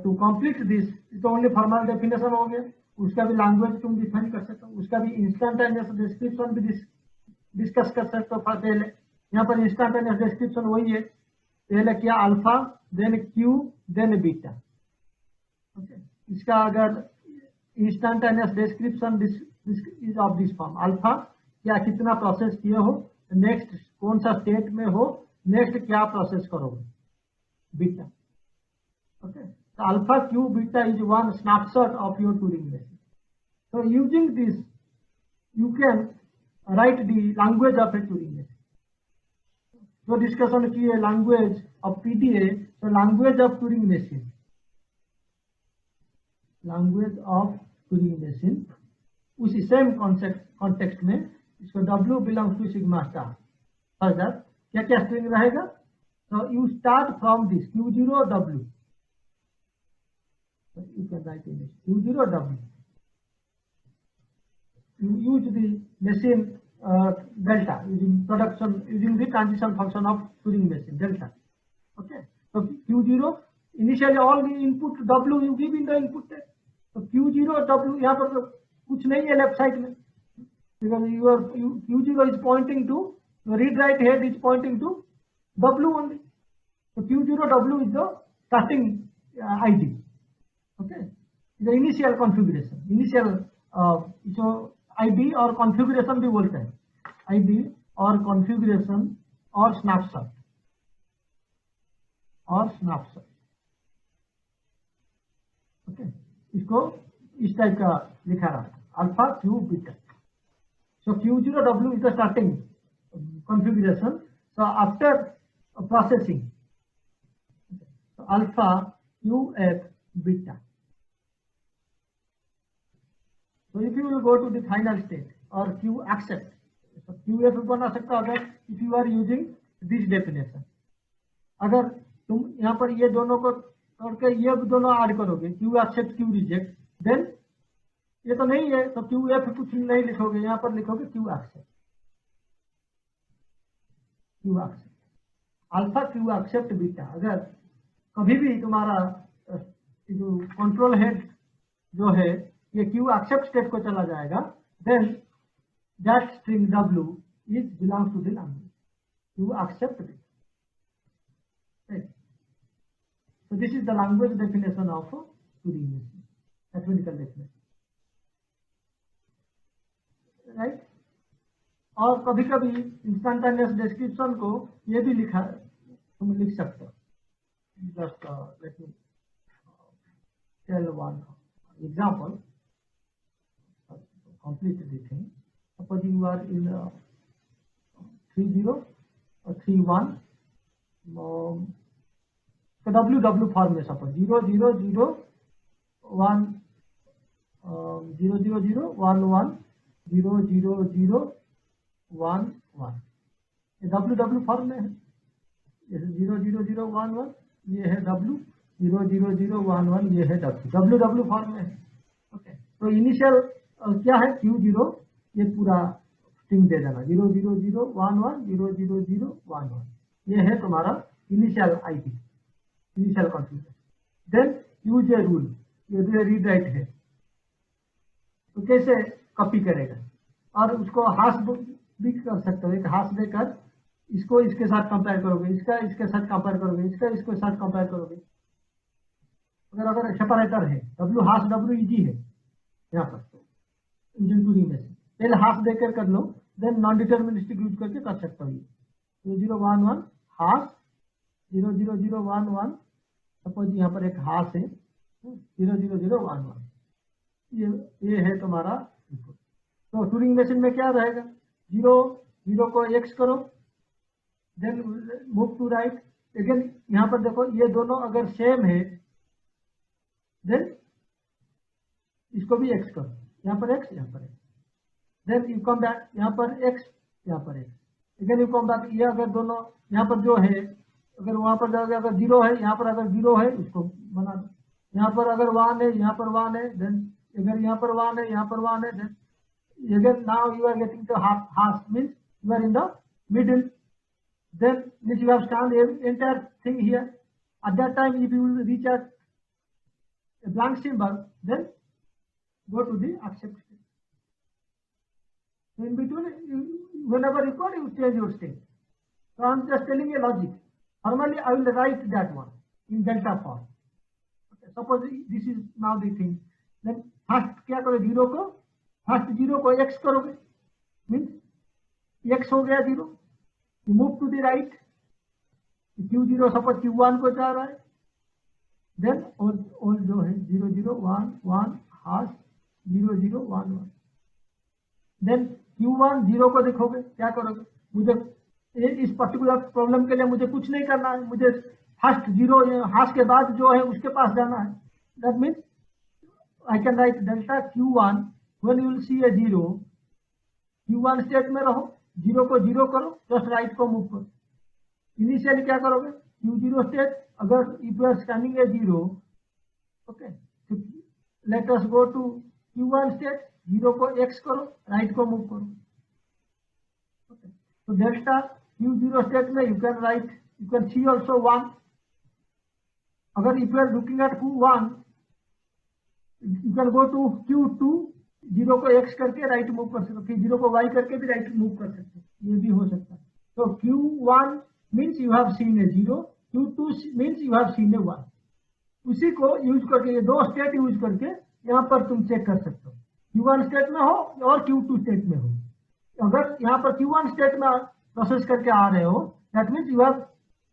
टू कंप्लीट दिस, तो ओनली फॉर्मल डेफिनेशन हो गया, उसका भी लैंग्वेज तुम डिफाइन कर सकते हो, उसका भी इंस्टेंटेनियस डिस्क्रिप्शन भी डिस्कस कर सकते हो। पहले यहाँ पर इंस्टेंटेनियस डिस्क्रिप्शन वही है, पहले क्या alpha, then Q, then beta. Okay, इसका अगर instantaneous description is of this form, alpha क्या कितना प्रोसेस किए हो, नेक्स्ट कौन सा स्टेट में हो, नेक्स्ट क्या प्रोसेस करोगे, beta. Okay, so alpha, q, beta is one snapshot of your Turing machine। So using this you can write the language of a Turing machine। So discussion किए language of PDA, so language of Turing machine, language of Turing machine उसी same context में इसको W belongs to sigma star। Further क्या क्या string रहेगा, so you start from this Q0 W, you can write in it Q0 W, you use the machine delta, using production, using the transition function of Turing machine delta। Okay, so Q0 initially all the input W you give in the input text, so Q0 W यहाँ पर कुछ नहीं है left side में, because your Q0 is pointing to, read write head is pointing to W only, so Q0 W is the starting ID। Okay, the initial configuration, initial जो ID और configuration भी बोलते हैं, ID और configuration और snapshot okay, इसको इस type का लिखा रहा है, alpha Q beta. So Q0 W is the starting configuration, so after processing, so alpha QF beta। So if you will go to the final state or Q accept, so QF बना सकता है अगर if you are using this definition। अगर तुम यहाँ पर ये दोनों को करके ये दोनों ऐड करोगे, Q accept Q reject, then ये तो नहीं है तो QF कुछ नहीं लिखोगे, यहाँ पर लिखोगे Q accept। Q accept, alpha Q accept beta. अगर कभी भी तुम्हारा जो कंट्रोल हेड जो है ये Q accept स्टेट को चला जाएगा, then that string W is belongs to the language Q accept beta. Right. So this is the language definition of Turing machine, mathematical definition, right? और कभी कभी इंस्टेंटेनियस डिस्क्रिप्शन को ये भी लिखा तुम लिख सकते हो। Just let me tell one example, complete the thing. Suppose you are in 30 or 31 तो WW फॉर्म में सपोज 0 0 0 1 0 0 0 1 1 0 0 0 1 1, ये WW फॉर्म में है। जैसे 0 0 0 1 1 ये है W, 0 0 0 1 1 ये है WW फॉर्म में है। ओके, तो इनिशियल क्या है Q0, ये पूरा स्ट्रिंग दे देना 0 0 0 1 1 0 0 0 1 1, ये है तुम्हारा initial ID, initial configuration. Then use a rule, ये जो रीड राइट है तो कैसे कॉपी करेगा, और उसको हाश भी कर सकते हो। एक हाश देकर इसको इसके साथ कंपेयर करोगे, इसका इसके साथ कंपेयर करोगे, इसका इसके साथ कंपेयर करोगे। अगर सेपरेटर है W हाश W इजी है यहाँ पर इंजन टूरिंग में से, पहले हाश देकर कर लो, देन नॉन डिटर्मिनिस्टिक यूज करके कर सकता हूँ। ये 0 0 1 1 हाश 0 0 0 1 1, सपोज यहाँ पर एक हाश है 0 0 0 1 1, ये है तुम्हारा इनपुट। तो टूरिंग मशीन में क्या रहेगा, 0 0 को x करो, then move to right. Again यहाँ पर देखो ये दोनों अगर सेम है देन इसको भी x करो, यहाँ पर x, यहाँ पर x, then you come back, यहाँ पर x, यहाँ पर x, again you come back. ये अगर दोनों यहाँ पर जो है, अगर वहां पर जाओगे अगर 0 है, यहाँ पर अगर 0 है उसको बना दो, यहाँ पर अगर 1 है, यहाँ पर 1 है, देन अगर यहाँ पर 1 है, यहाँ पर 1 है, then again now you are getting the hash, means you are in the middle, then means you have scanned the entire thing here. At that time if you will reach at a blank symbol, then go to the accept state. So in between whenever required you change your state. So I am just telling a logic. Normally I will write that one in delta form. Okay, suppose this is now the thing, then first क्या करो, 0 को first 0 को x करोगे, means x हो गया 0, move to the right, Q0 suppose Q1 को जा रहा है, देन और जो है 0 0 1 1 हाश 0 0 1 1, देन Q1 0 को देखोगे, क्या करोगे, मुझे इस पर्टिकुलर प्रॉब्लम के लिए मुझे कुछ नहीं करना है, मुझे फर्स्ट 0 हाश के बाद जो है उसके पास जाना है। That means I can write delta Q1 when you will see a 0, Q1 state में रहो, 0 को 0 करो, जस्ट राइट को मूव करो। इनिशियली क्या करोगे, Q0 स्टेट, अगर if you are scanning a 0, okay, let us go to Q1 state, 0 को x करो, राइट को मूव करो। ओके, तो डेल्टा Q0 स्टेट में you can write, you can see also 1। अगर if you are looking at Q1, you can go to Q2, 0 को x करके right move कर सकते हो, फिर 0 को y करके भी राइट मूव कर सकते हो, ये भी हो सकता है। तो Q1 means you have seen a 0, Q2 means you have seen a 1। उसी को यूज करके, ये दो स्टेट यूज करके यहाँ पर तुम चेक कर सकते हो, Q1 स्टेट में हो और Q2 स्टेट में हो। अगर यहाँ पर Q1 स्टेट में प्रोसेस करके आ रहे हो, that means you have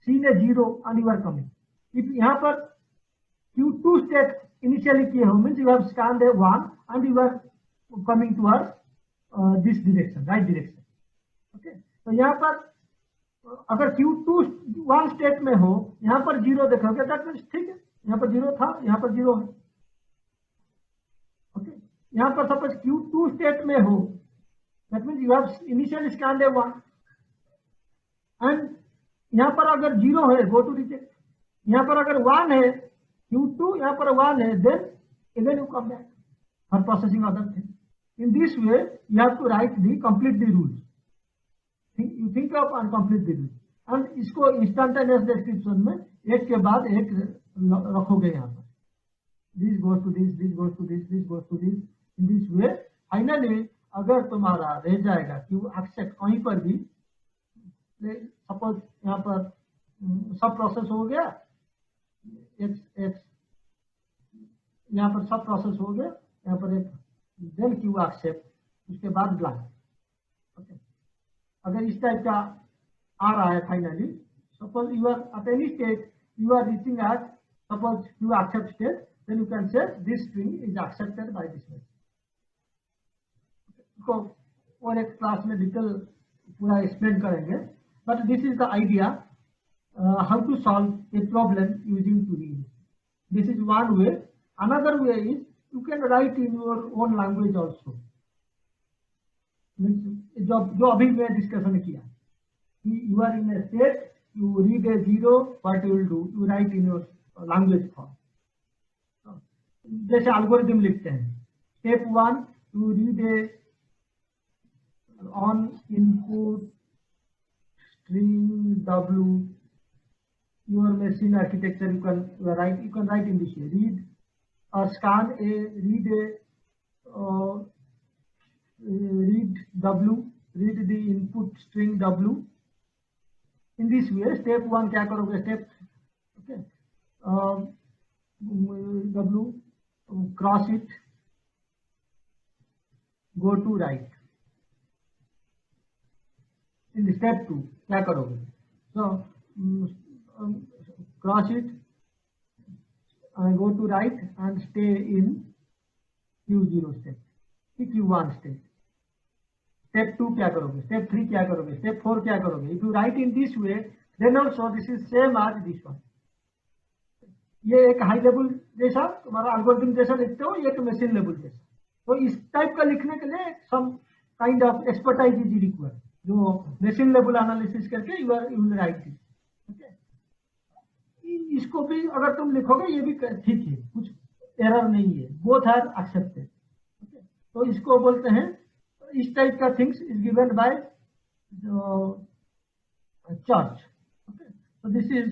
seen a 0 and you are coming. If यहाँ पर Q2 स्टेट इनिशियली किए हो, means you have scanned a 1 and you are coming towards this direction, right direction. Okay, तो यहाँ पर अगर Q2 1 स्टेट में हो, यहाँ पर 0 देखोगे, दैट मीन्स ठीक है, यहाँ पर 0 था, यहाँ पर 0 है। ओके, यहाँ पर सपोज Q2 स्टेट में हो, that means you have initial scanned a 1, and यहाँ पर अगर 0 है, गो टू रिजेक्ट। यहाँ पर अगर 1 है, Q2 यहाँ पर 1 है, then again you come back for processing other things. In this way, you have to write the complete the rules. You think of and complete the rules. And इसको instantaneous description में एक के बाद एक रखोगे यहाँ पर, this goes to this, this goes to this, this goes to this, in this way. Finally अगर तुम्हारा रह जाएगा कि एक्सेप्ट कहीं पर भी, सपोज यहाँ पर सब प्रोसेस हो गया, एक्स एक्स यहाँ पर सब प्रोसेस हो गया, यहाँ पर एक देन क्यू एक्सेप्ट, उसके बाद ब्लैंक। ओके, अगर इस टाइप का आ रहा है finally, suppose you are at any state you are reaching at suppose Q accept state, then you can say this string is accepted by this method. इसको और एक क्लास में डिटेल पूरा एक्सप्लेन करेंगे, but this is the idea how to solve a problem using Turing. This is one way. Another way is you can write in your own language also. जो अभी मैं discussion किया, you are in a state, you read a zero, what you will do? You write in your language form. जैसे algorithm लिखते हैं, step 1 you read a on input string w, your machine architecture you can write in this way, read scan a, read w, read the input string w, in this way। step 1 क्या करोगे, step okay w cross it, go to write। in step 2 क्या करोगे, so cross it and go to write and stay in Q0 state, Q1 state। step 2 क्या करोगे, step 3 क्या करोगे, step 4 क्या करोगे। if you write in this way then also this is same as this one। ये एक high level जैसा तुम्हारा एल्गोरिथम जैसा लिखते हो, ये एक मशीन लेवल जैसा। तो इस टाइप का लिखने के लिए some kind of expertise is required, जो मशीन लेवल एनालिसिस करके यू विल राइट दिस। इसको भी अगर तुम लिखोगे ये भी ठीक है, कुछ एरर नहीं है, बोथ आर एक्सेप्टेड। तो इसको बोलते हैं, इस टाइप का things is given by church. so this is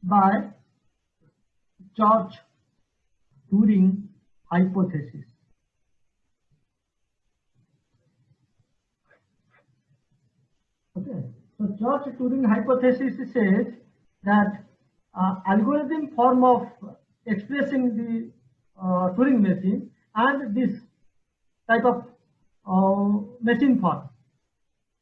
by Church-Turing hypothesis। okay, so Church-Turing hypothesis says that algorithm form of expressing the Turing machine and this type of machine form,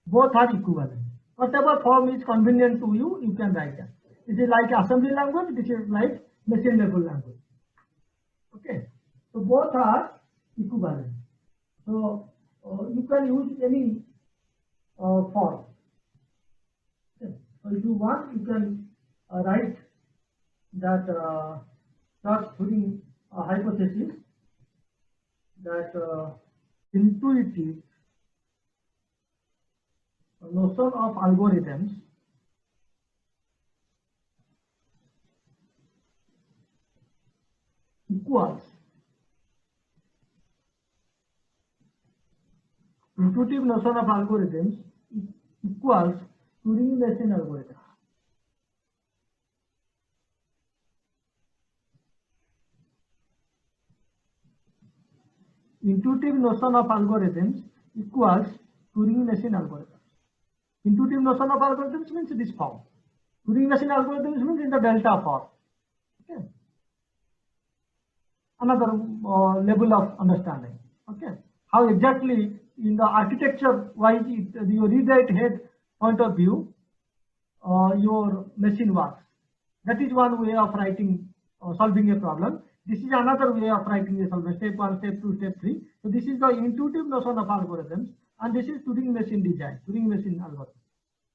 both are equivalent। whatever form is convenient to you, you can write that। this is like assembly language, this is like machine level language। okay, so both are equivalent, so you can use any form। okay. so if you want you can write that Church-Turing hypothesis, that intuitive notion of algorithms equals intuitive notion of algorithms equals Turing machine algorithm। intuitive notion of algorithms equals Turing machine algorithm। intuitive notion of algorithms means this form, Turing machine algorithms means in the delta form। okay, another level of understanding। okay, how exactly in the architecture wise your read-write head point of view your machine works, that is one way of writing solving a problem। this is another way of writing a solver, step 1, step 2, step 3। so this is the intuitive notion of algorithms and this is Turing machine design, Turing machine algorithm,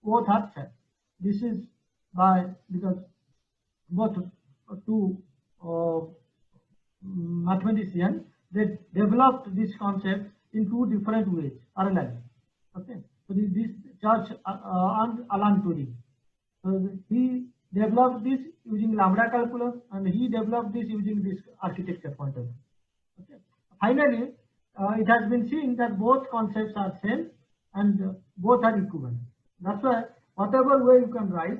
both are set। this is by because both two mathematicians, they developed this concept in two different ways parallelly। okay, so this Church and Alan Turing, so he developed this using lambda calculus and he developed this using this architecture point of view। okay, finally it has been seen that both concepts are same and both are equivalent। that's why whatever way you can write,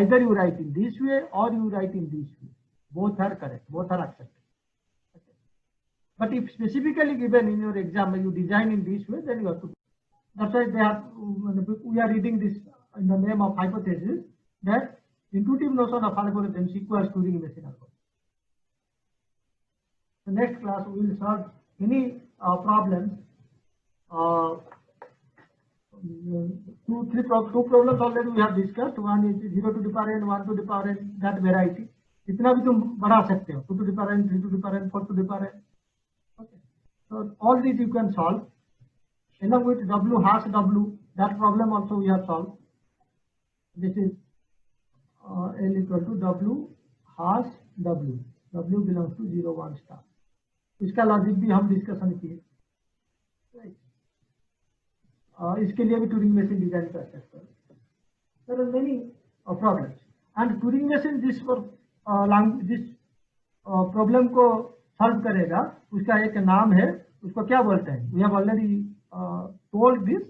either you write in this way or you write in this way. Both are correct, both are accepted. Okay. But if specifically given in your exam, you design in this way, then you have to. That's why we are reading this in the name of hypothesis, that intuitive notion of algorithms equals Turing machine algorithm. The next class we will solve any problems. Two problems already we have discussed. One is 0 to the power n, 1 to the power n, that variety. इतना भी तुम बढ़ा सकते हो, 2 to the power n, 3 to the power n, 4 to the power n. Okay. So all these you can solve. Along with W hash W, that problem also we have solved. This is L equal to W hash W. W belongs to 0, 1 star. इसका logic भी हम discussion किए. इसके लिए भी touring machine design कर सकते हैं. There are many problems and touring machine जिस प्रॉब्लम को सॉल्व करेगा उसका एक नाम है, उसको क्या बोलते हैं? We have already told this.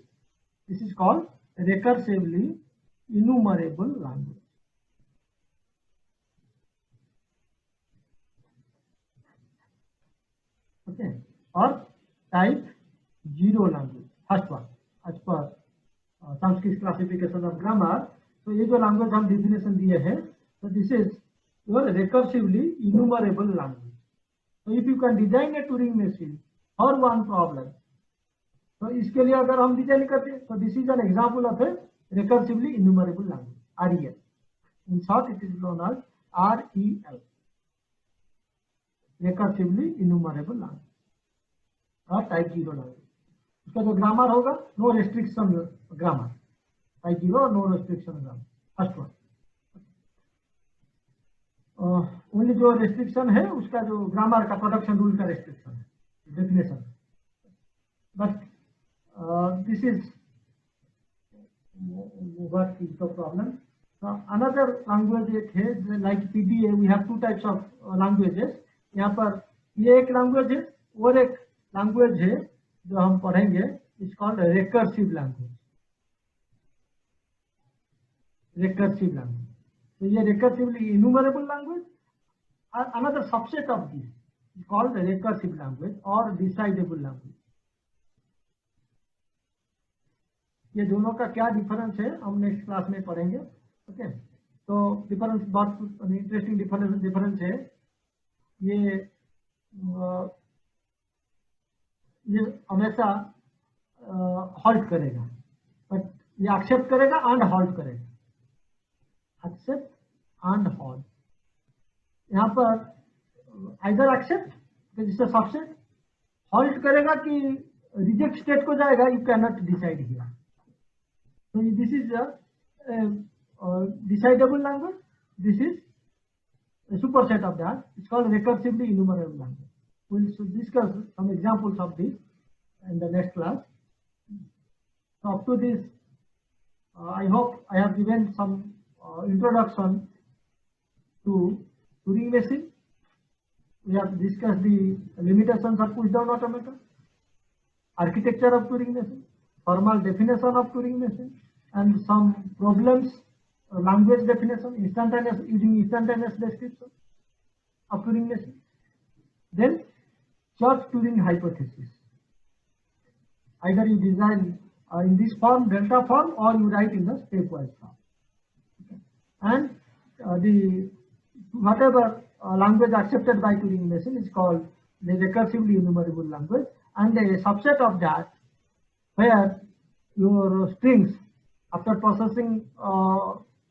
This is called recursively enumerable language. Okay, or type 0 language, first one as per Chomsky's classification of grammar. तो ये जो लैंग्वेज हम डिफिनेशन दिए हैं, so this is your recursively enumerable language. So if you can design a Turing machine for one problem, तो इसके लिए अगर हम डिजाइन करते हैं, तो this is an example of a recursively enumerable language, REL. In short, it is known as REL, recursively enumerable language और type 0 language. उसका जो ग्रामर होगा, नो रेस्ट्रिक्शन ग्रामर, टाइप 0 और no restriction grammar, first one. Only जो restriction है उसका जो grammar का प्रोडक्शन रूल का रेस्ट्रिक्शन है, डेफिनेशन. बट दिस इज what is the problem. Another language एक है like PDA. We have two types of languages. यहाँ पर ये एक लैंग्वेज है और एक लैंग्वेज है जो हम पढ़ेंगे, it's called recursive language. Recursive language, तो ये recursively enumerable language. Another subset of this is called recursive language और डिसाइडेबल लैंग्वेज. ये दोनों का क्या डिफरेंस है हम नेक्स्ट क्लास में पढ़ेंगे. ओके, तो डिफरेंस बहुत इंटरेस्टिंग डिफरेंस है. ये हमेशा हॉल्ट करेगा, बट ये एक्सेप्ट करेगा एंड हॉल्ट करेगा. Accept and halt. यहाँ पर आइदर एक्सेप्ट जिससे सबसेट, हॉल्ट करेगा कि रिजेक्ट स्टेट को जाएगा, you can not decide here. So this is a decidable language. This is a superset of that. It's called recursively enumerable language. We'll discuss some examples of this in the next class. So up to this, I hope I have given some introduction to Turing machine. We have discussed the limitations of push-down automata, architecture of Turing machine, formal definition of Turing machine, and some problems, language definition, instantaneous, using instantaneous description of Turing machine. Then Church-Turing hypothesis. Either you design in this form, delta form, or you write in the stepwise form. Okay. And the whatever language accepted by Turing machine is called the recursively enumerable language, and a subset of that where your strings, after processing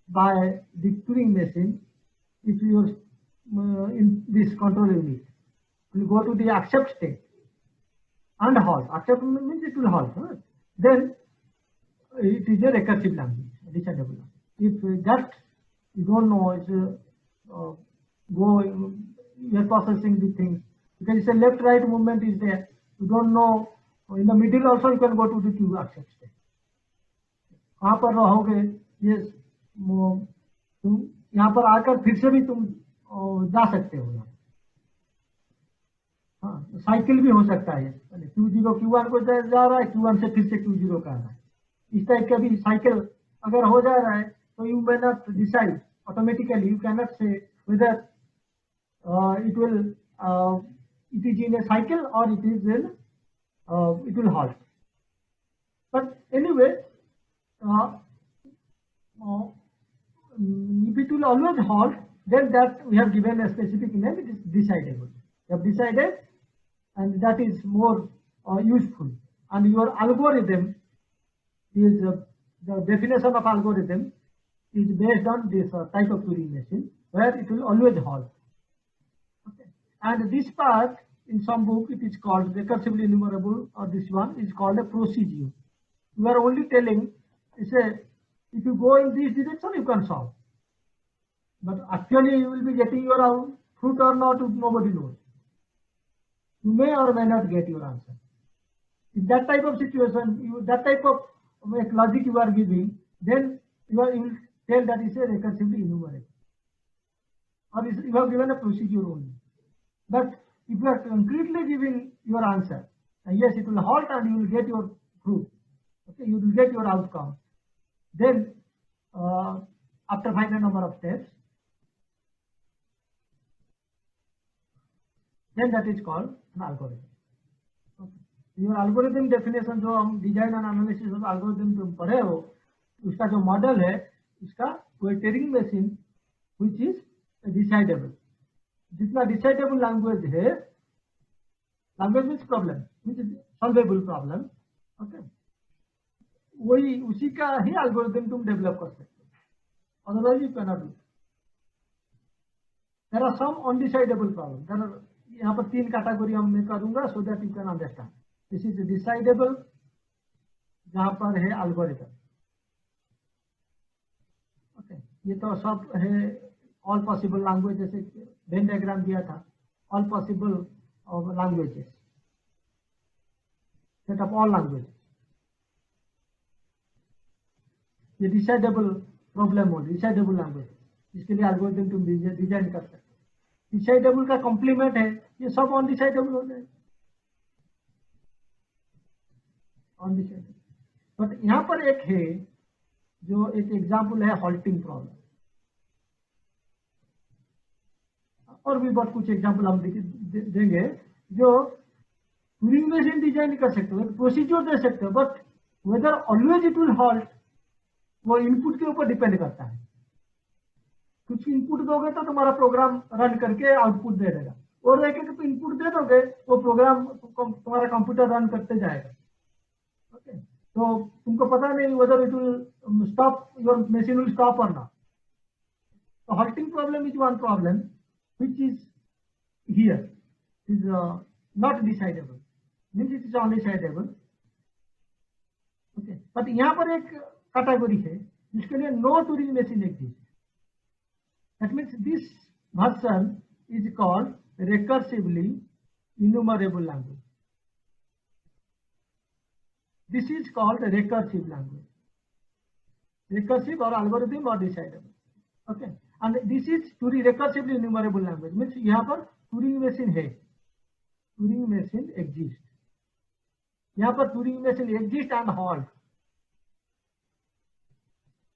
by the Turing machine, if you are in this control unit, you go to the accept state and halt. Accept means it will halt. Right? Then it is a recursive language, decidable language. If that you don't know, it's you are processing the things, because it's a left-right movement is there. You don't know. In the middle also you can go to the two accept state. कहाँ पर रहोगे ये, यहाँ पर आकर फिर से भी तुम जा सकते हो. साइकिल भी हो सकता है, Q0 Q1 को जा रहा है, Q1 से फिर से Q0 का आ रहा है. इस टाइप का भी साइकिल अगर हो जा रहा है तो you may not decide automatically, you can not से weather it will it is in a cycle or it is in it will halt. But anyway, if it will always halt, then that we have given a specific name, it is decidable. You have decided, and that is more useful. And your algorithm is the definition of algorithm is based on this type of Turing machine, where it will always halt. Okay. And this part in some book it is called recursively enumerable, or this one is called a procedure. You are only telling, say, if you go in this direction you can solve, but actually you will be getting your fruit or not, nobody knows. You may or may not get your answer. If that type of situation, that type of logic you are giving, then you will tell that is a recursively enumerable, or you have given a procedure only. But if you are concretely giving your answer, yes, it will halt and you will get your fruit. Okay, you will get your outcome. Then, after finite number of steps, then that is called an algorithm. Okay. Your algorithm definition जो हम design and analysis of algorithm तुम पढ़े हो, उसका जो model है, इसका कोई Turing machine which is decidable. जितना डिसाइडेबल लैंग्वेज है, language means problem, means solvable problem, okay, वही उसी का ही एल्गोरिथम तुम डेवलप कर सकते हो, otherwise you can not do. There are some undecidable problem, there are, यहाँ पर 3 कैटेगरी हम मैं करूंगा so that you can understand. This is decidable, जहां पर है एल्गोरिथम, ओके, ये तो सब है ऑल पॉसिबल लैंग्वेज, जैसे वेन डायग्राम दिया था, all possible languages, set of all language, ये डिसाइडेबल प्रॉब्लम हो, डिसाइडेबल लैंग्वेज, इसके लिए एल्गोरिथम तुम डिजाइन कर सकते हो। डिसाइडेबल का कॉम्प्लीमेंट है, ये सब अनडिसाइडेबल हो जाए, अनडिसाइडेबल। बट यहाँ पर एक है जो एक एग्जाम्पल है हॉल्टिंग प्रॉब्लम, और भी बहुत कुछ एग्जाम्पल हम देंगे जो ट्यूरिंग मशीन डिजाइन कर सकते हो, प्रोसीजर दे सकते हो, but whether always it will halt वो इनपुट के ऊपर डिपेंड करता है। कुछ इनपुट दोगे तो तुम्हारा प्रोग्राम रन करके आउटपुट दे देगा, और एक एक इनपुट दे दोगे वो प्रोग्राम तुम्हारा कंप्यूटर रन करते जाएगा। ओके, तो तुमको पता नहीं whether it will stop, your machine will stop और नॉट। तो halting problem is one problem which is here is not decidable, means it is undecidable, okay, but यहाँ पर एक कैटेगरी है जिसके लिए no Turing machine exists, that means this version is called recursively enumerable language. This is called recursive language, recursive or algorithm or decidable, okay, and this is Turing recursively enumerable language, means यहाँ पर Turing machine है, Turing machine exist, यहाँ पर Turing machine exist and halt,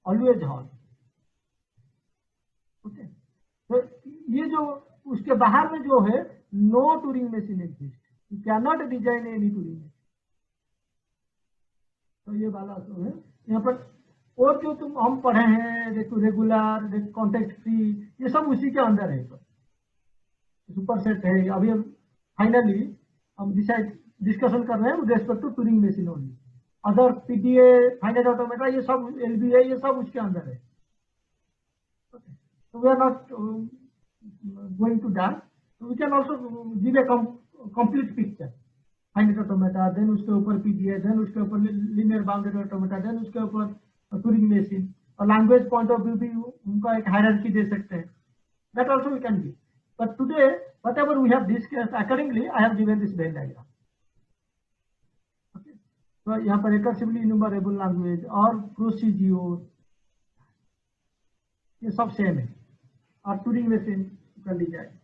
always halt, okay, तो ये जो उसके बाहर में जो है no Turing machine exist, you cannot design any Turing machine, तो ये वाला तो है यहाँ पर। और जो तुम हम पढ़े हैं, देखो रेगुलर, कॉन्टेक्स्ट फ्री, ये सब उसी के अंदर है, सुपरसेट है। अभी हम फाइनली हम डिस्कशन कर रहे हैं with respect to Turing machine only, other PDA, finite automata, ये सब एलबीए, ये सब उसके अंदर है। तो we are not going to that, we can also give a complete picture, finite automata, then उसके ऊपर पीडीए, देन उसके ऊपर लीनियर बाउंडेड ऑटोमेटा, देन उसके ऊपर Turing machine, और लैंग्वेज पॉइंट ऑफ व्यू भी उनका एक हायरार्की दे सकते हैं, that also we can give. But today whatever we have discussed accordingly I have given this Venn diagram, okay. तो यहाँ पर रिकर्सिवली इन्यूमरेबल लैंग्वेज और प्रोसीड्यूर ये सब सेम है, और Turing machine कर ली जाए।